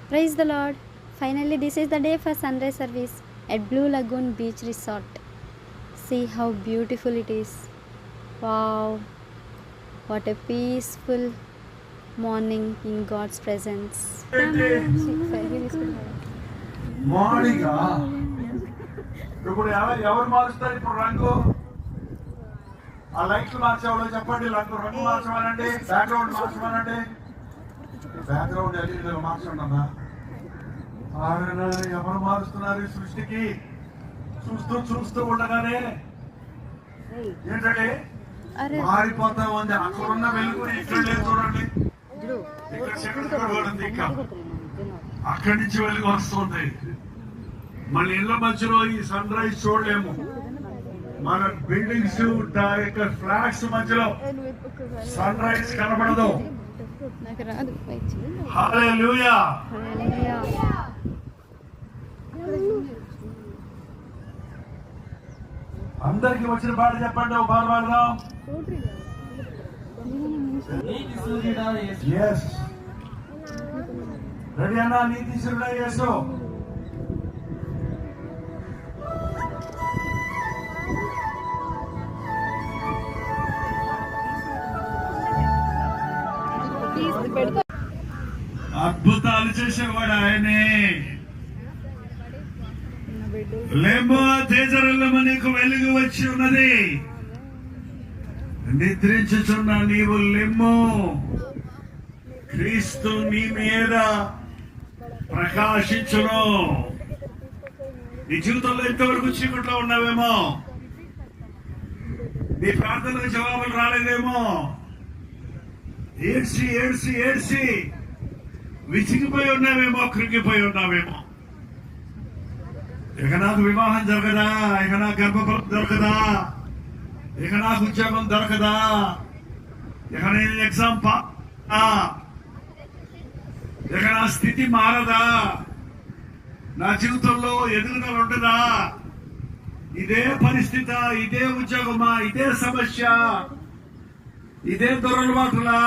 Praise the Lord. Finally, this is the day for sunrise service at Blue Lagoon Beach Resort. See how beautiful it is. Wow, what a peaceful morning in God's presence. Morning ఇప్పుడు ఎవరు మారుస్తారు ఇప్పుడు రంగు? ఆ లైట్లు మార్చేవాళ్ళు చెప్పండి, రంగు మార్చమనండి, background మార్చమనండి. Background LED మార్చండి అన్నా. ఎవరు మారుస్తున్నారు ఈ సృష్టికి? చూస్తూ ఉండగానే ఏంటంటే మారిపోతా ఉంది. అక్కడ ఉన్న వెలుగు ఇక్కడ లేదు చూడండి. ఇక్కడ చక్కెర పడింది, ఇంకా అక్కడి నుంచి వెలుగు వస్తుంది. మన ఇళ్ల మధ్యలో ఈ సన్ రైజ్ చూడలేము. మన బిల్డింగ్స్ ఫ్లాట్స్ మధ్యలో సన్ రైజ్ కనబడదు. హల్లెలూయా. అందరికి వచ్చిన పాట చెప్పండి, ఒక పాట పాడదాం. రెడీ అన్నా? నీతి సూర్యుడా యేసు. అద్భుతాలు చేసేవాడు ఆయనే. లేమో తేజరల్లమ నీకు వెలుగు వచ్చి ఉన్నది. నిద్రించుచున్న నీవు లెమ్ము, క్రీస్తు నీ మీద ప్రకాశించును. నీ జీవితంలో ఎంతవరకు చీకట్లో ఉన్నావేమో, నీ ప్రార్థనలకు జవాబులు రాలేదేమో, ఏడ్చి ఏడ్చి ఏడ్చి విసిగిపోయి ఉన్నావేమో, కృంగిపోయి ఉన్నావేమో. ఇక నాకు వివాహం జరగదా, ఇక నాకు గర్భఫలం దొరకదా, ఇక నాకు ఉద్యోగం దొరకదా, ఇక నేను ఎగ్జామ్ ఇక నా స్థితి మారదా, నా జీవితంలో ఎదుగుదల ఉండదా, ఇదే పరిస్థితి, ఇదే ఉద్యోగమా, ఇదే సమస్య, ఇదే దొరలవాటులా.